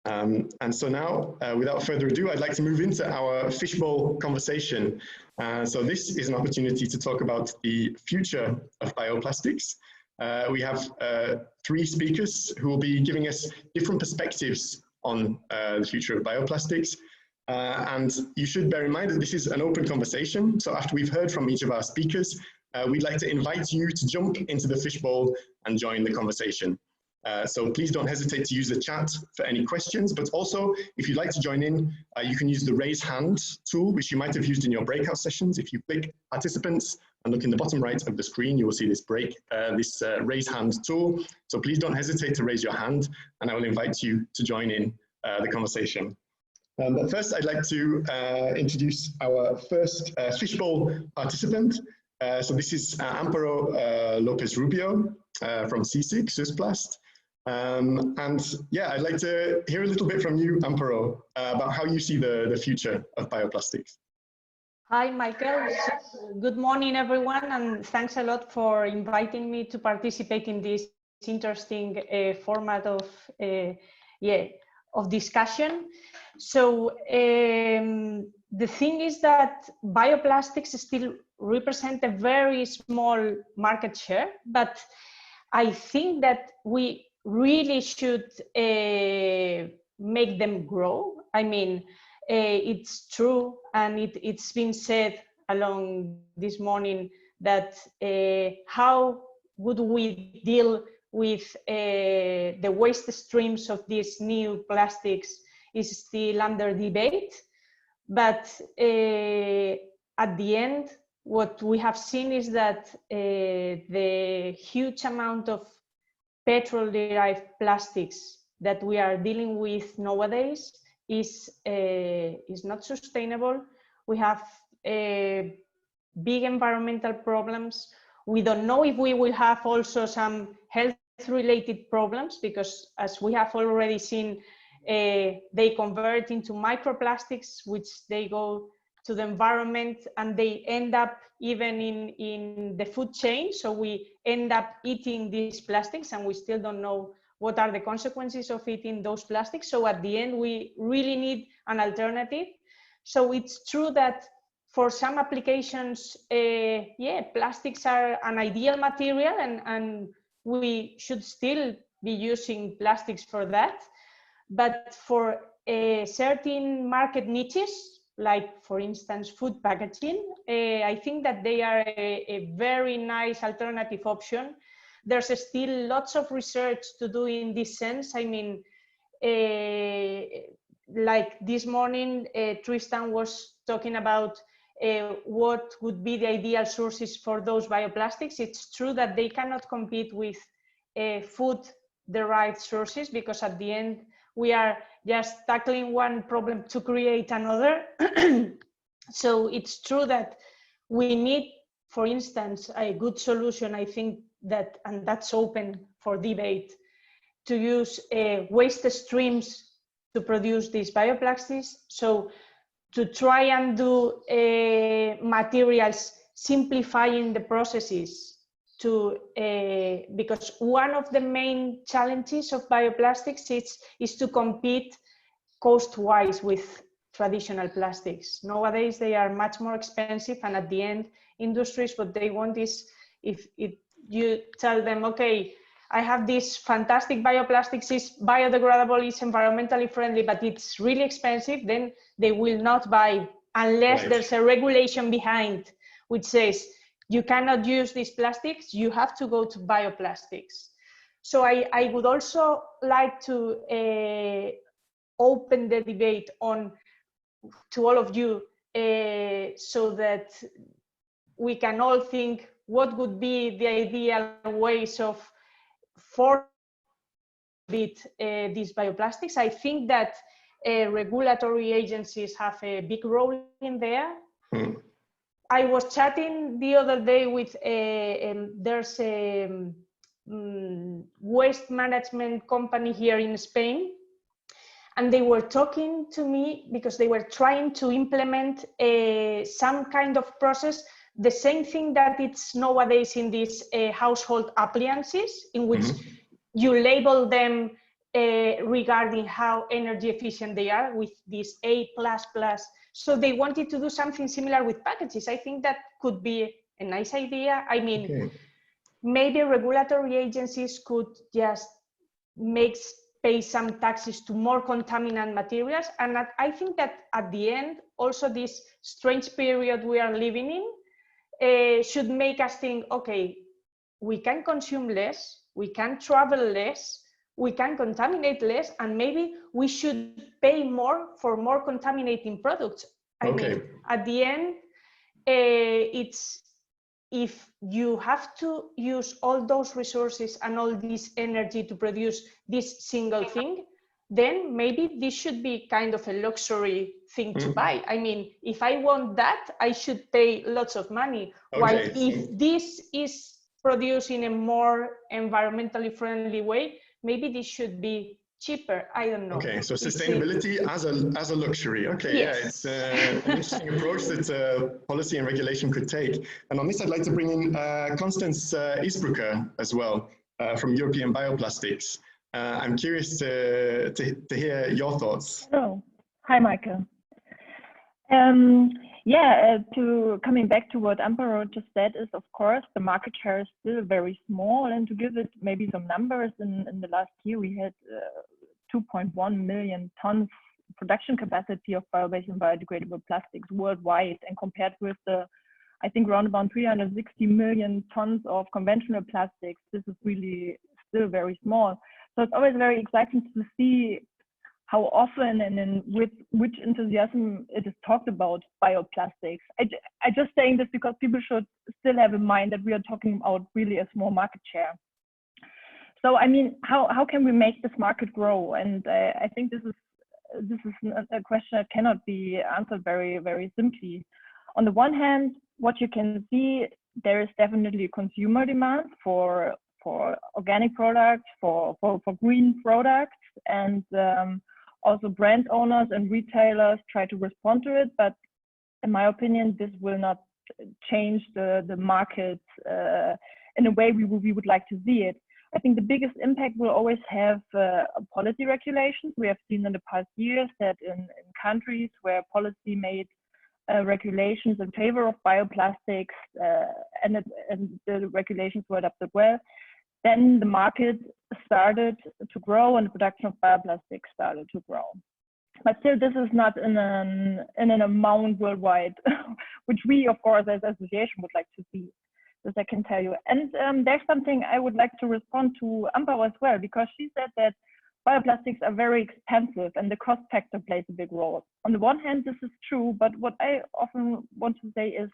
And so now, without further ado, I'd like to move into our fishbowl conversation. So this is an opportunity to talk about the future of bioplastics. We have 3 speakers who will be giving us different perspectives on the future of bioplastics. And you should bear in mind that this is an open conversation. So after we've heard from each of our speakers, we'd like to invite you to jump into the fishbowl and join the conversation. So please don't hesitate to use the chat for any questions, but also if you'd like to join in, you can use the raise hand tool, which you might have used in your breakout sessions. If you click participants and look in the bottom right of the screen, you will see this raise hand tool. So please don't hesitate to raise your hand and I will invite you to join in the conversation. But first, I'd like to introduce our first fishbowl participant. So this is Amparo López Rubio from CSIC, SUSPLAST. And yeah, I'd like to hear a little bit from you, Amparo, about how you see the future of bioplastics. Hi, Michael. Good morning, everyone, and thanks a lot for inviting me to participate in this interesting format of discussion. So the thing is that bioplastics still represent a very small market share, but I think that we really should make them grow. I mean, it's true, and it's been said along this morning that how would we deal with the waste streams of these new plastics is still under debate. But at the end, what we have seen is that the huge amount of petrol-derived plastics that we are dealing with nowadays is not sustainable. We have big environmental problems. We don't know if we will have also some health-related problems, because as we have already seen, they convert into microplastics, which they go to the environment and they end up even in the food chain. So we end up eating these plastics and we still don't know what are the consequences of eating those plastics. So at the end, we really need an alternative. So it's true that for some applications, plastics are an ideal material and we should still be using plastics for that. But for certain market niches, like for instance, food packaging, I think that they are a very nice alternative option. There's still lots of research to do in this sense. I mean, like this morning, Tristan was talking about what would be the ideal sources for those bioplastics. It's true that they cannot compete with food-derived sources, because at the end, we are just tackling one problem to create another. So it's true that we need, for instance, a good solution, I think that, and that's open for debate, to use waste streams to produce these bioplastics. So to try and do materials simplifying the processes to, because one of the main challenges of bioplastics is to compete cost-wise with traditional plastics. Nowadays, they are much more expensive, and at the end, industries, what they want is, if you tell them, okay, I have this fantastic bioplastics, is biodegradable, it's environmentally friendly, but it's really expensive, then they will not buy unless there's a regulation behind which says, you cannot use these plastics, you have to go to bioplastics. So I would also like to open the debate to all of you, so that we can all think what would be the ideal ways of these bioplastics. I think that regulatory agencies have a big role in there. I was chatting the other day with there's a waste management company here in Spain, and they were talking to me because they were trying to implement some kind of process, the same thing that it's nowadays in these household appliances, in which you label them regarding how energy efficient they are with this A++. So they wanted to do something similar with packages. I think that could be a nice idea. I mean, maybe regulatory agencies could just pay some taxes to more contaminant materials. And I think that at the end, also this strange period we are living in should make us think, okay, we can consume less, we can travel less, we can contaminate less, and maybe we should pay more for more contaminating products. I mean, at the end, it's if you have to use all those resources and all this energy to produce this single thing, then maybe this should be kind of a luxury thing to buy. I mean, if I want that, I should pay lots of money. While if this is produced in a more environmentally friendly way, maybe this should be cheaper. I don't know. Okay, so sustainability as a luxury. Okay, yes. Yeah, it's an interesting approach that policy and regulation could take. And on this, I'd like to bring in Constance Ißbrücker as well from European Bioplastics. I'm curious to hear your thoughts. Hello. Hi, Michael. Coming back to what Amparo just said is, of course, the market share is still very small. And to give it maybe some numbers, in the last year, we had 2.1 million tons production capacity of bio-based and biodegradable plastics worldwide. And compared with the, I think, around about 360 million tons of conventional plastics, this is really still very small. So it's always very exciting to see how often and with which enthusiasm it is talked about bioplastics. I just saying this because people should still have in mind that we are talking about really a small market share. So I mean, how can we make this market grow? And I think this is a question that cannot be answered very, very simply. On the one hand, what you can see, there is definitely consumer demand for organic products, for green products, and also brand owners and retailers try to respond to it. But in my opinion, this will not change the market in a way we would like to see it. I think the biggest impact will always have policy regulations. We have seen in the past years that in countries where policy made regulations in favor of bioplastics and the regulations were adopted well, then the market started to grow and the production of bioplastics started to grow. But still, this is not in an amount worldwide, which we, of course, as an association would like to see, as I can tell you. And there's something I would like to respond to Amparo as well, because she said that bioplastics are very expensive and the cost factor plays a big role. On the one hand, this is true, but what I often want to say is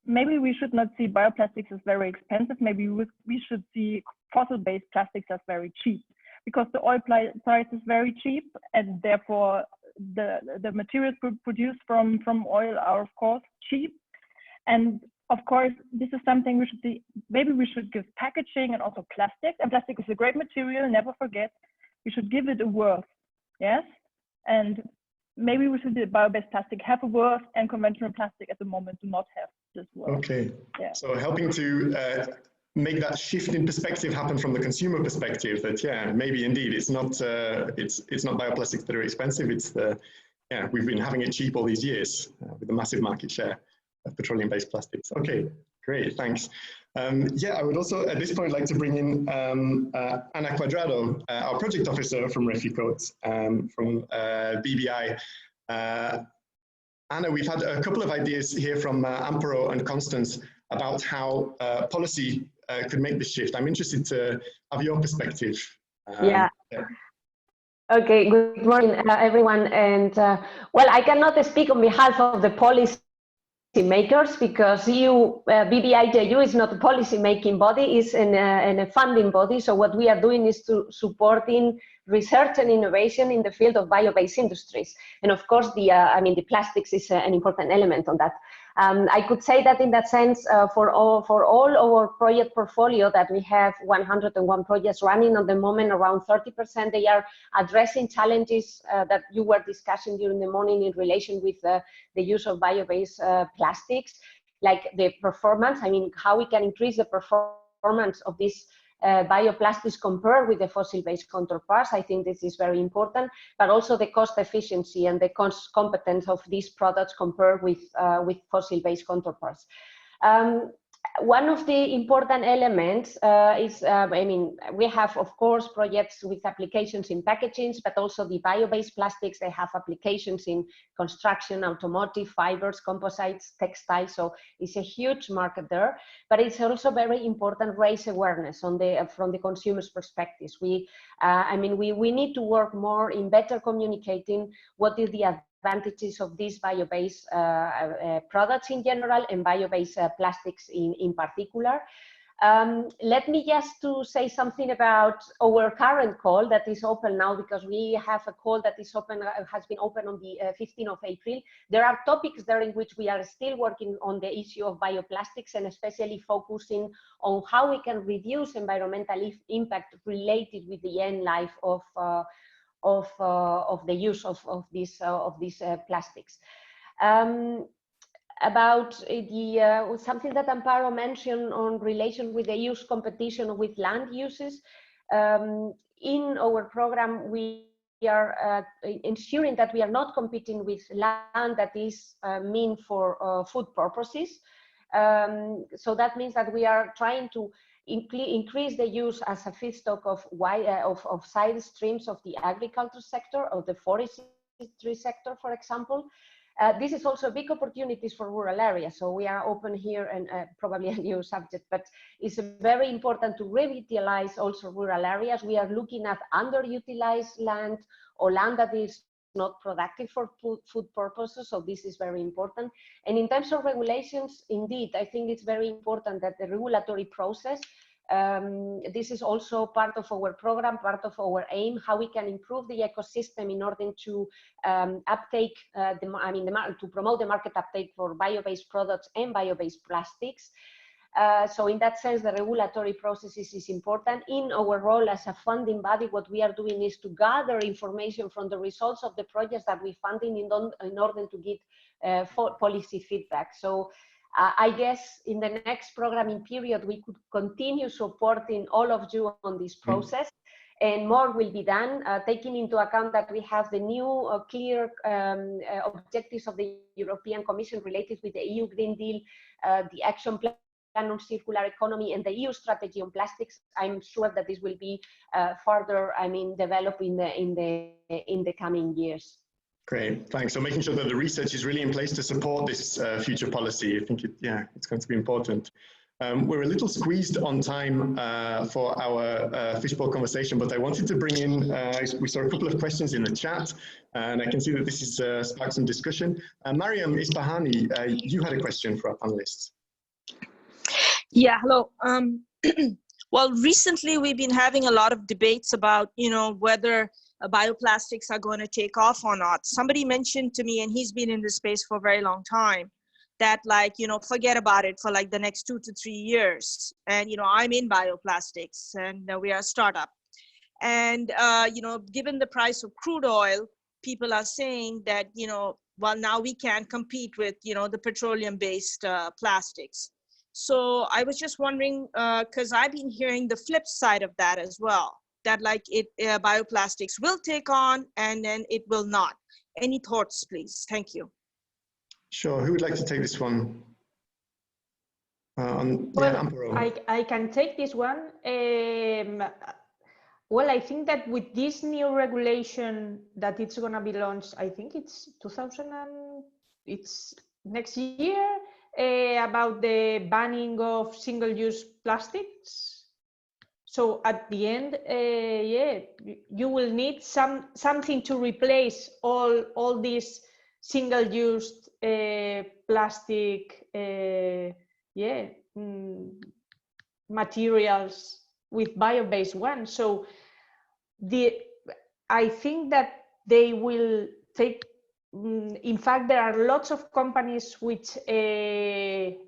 maybe we should not see bioplastics as very expensive. Maybe we should see fossil-based plastics as very cheap, because the oil price is very cheap, and therefore the materials produced from oil are of course cheap. And of course, this is something we should see. Maybe we should give packaging and also plastic. And plastic is a great material. Never forget, we should give it a worth. Yes, and maybe we should do bio-based plastic have a worth, and conventional plastic at the moment do not have this worth. Okay. Yeah. So helping to make that shift in perspective happen from the consumer perspective, that maybe indeed it's not bioplastics that are expensive. It's we've been having it cheap all these years with the massive market share of petroleum-based plastics. Okay, great, thanks. I would also at this point like to bring in Ana Cuardrado, our project officer from REFUCOAT, from BBI. Anna, we've had a couple of ideas here from Amparo and Constance about how policy could make this shift. I'm interested to have your perspective. Okay, good morning, everyone. And well, I cannot speak on behalf of the policy makers, because BBI-JU is not a policy making body, it's a funding body. So what we are doing is to supporting research and innovation in the field of bio-based industries. And of course, the plastics is an important element on that. I could say that in that sense, for all our project portfolio that we have 101 projects running at the moment, around 30%, they are addressing challenges that you were discussing during the morning in relation with the use of bio-based plastics, like the performance. I mean, how we can increase the performance of these bioplastics compared with the fossil-based counterparts. I think this is very important, but also the cost efficiency and the competence of these products compared with fossil-based counterparts. One of the important elements is, I mean, we have, of course, projects with applications in packaging, but also the bio-based plastics, they have applications in construction, automotive, fibers, composites, textiles, so it's a huge market there. But it's also very important raise awareness on from the consumer's perspectives. I mean, we need to work more in better communicating what is the advantages of these bio-based products in general and bio-based plastics in particular. Let me just to say something about our current call that is open now, because we have a call that is open, has been open on the 15th of April. There are topics there in which we are still working on the issue of bioplastics and especially focusing on how we can reduce environmental impact related with the end life of the use of these plastics. About the something that Amparo mentioned on relation with the use competition with land uses. In our program, we are ensuring that we are not competing with land that is meant for food purposes. So that means that we are trying to increase the use as a feedstock of side streams of the agriculture sector, or the forestry sector, for example. This is also big opportunities for rural areas. So we are open here, and probably a new subject, but it's very important to revitalize also rural areas. We are looking at underutilized land or land that is not productive for food purposes. So this is very important. And in terms of regulations, indeed, I think it's very important that the regulatory process, this is also part of our program, part of our aim, how we can improve the ecosystem in order to uptake, to promote the market uptake for bio-based products and bio-based plastics. So in that sense, the regulatory processes is important. In our role as a funding body, what we are doing is to gather information from the results of the projects that we funding in order to get policy feedback. So I guess in the next programming period, we could continue supporting all of you on this process, and more will be done, taking into account that we have the new clear objectives of the European Commission related with the EU Green Deal, the action plan on circular economy, and the EU strategy on plastics. I'm sure that this will be further, developed in the coming years. Great, thanks. So making sure that the research is really in place to support this future policy, I think it's going to be important. We're a little squeezed on time for our fishbowl conversation, but I wanted to bring in, we saw a couple of questions in the chat, and I can see that this is sparked some discussion. Mariam Isbahani, you had a question for our panelists. Yeah, hello. Well, recently we've been having a lot of debates about, whether bioplastics are going to take off or not. Somebody mentioned to me, and he's been in this space for a very long time, that forget about it for like the next 2 to 3 years. And, I'm in bioplastics, and we are a startup. And, given the price of crude oil, people are saying that, well, now we can't compete with, the petroleum-based plastics. So I was just wondering, because I've been hearing the flip side of that as well, that bioplastics will take on and then it will not. Any thoughts, please? Thank you. Sure. Who would like to take this one? I can take this one. Well, I think that with this new regulation that it's going to be launched, I think it's it's next year, about the banning of single-use plastics. So at the end, you will need something to replace all these single-use plastic materials with bio-based ones. So I think that they will take. In fact, there are lots of companies which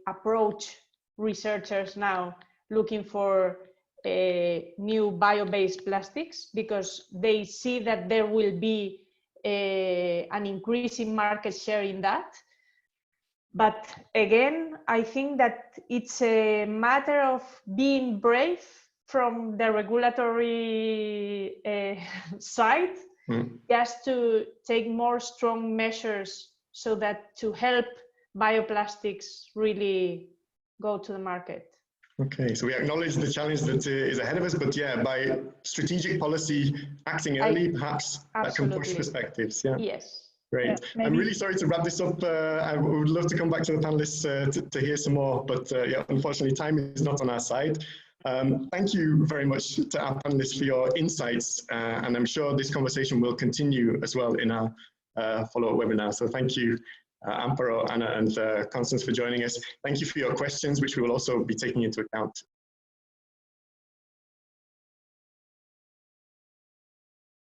approach researchers now looking for new bio-based plastics, because they see that there will be an increase in market share in that. But again, I think that it's a matter of being brave from the regulatory side, just to take more strong measures so that to help bioplastics really go to the market. Okay, so we acknowledge the challenge that is ahead of us, but yeah, by strategic policy acting early, perhaps that can push perspectives. Yeah. Yes. Great. Yeah, I'm really sorry to wrap this up. I would love to come back to the panelists to hear some more, but yeah, unfortunately, time is not on our side. Thank you very much to our panelists for your insights, and I'm sure this conversation will continue as well in our follow-up webinar. So thank you, Amparo, Anna, and Constance for joining us. Thank you for your questions, which we will also be taking into account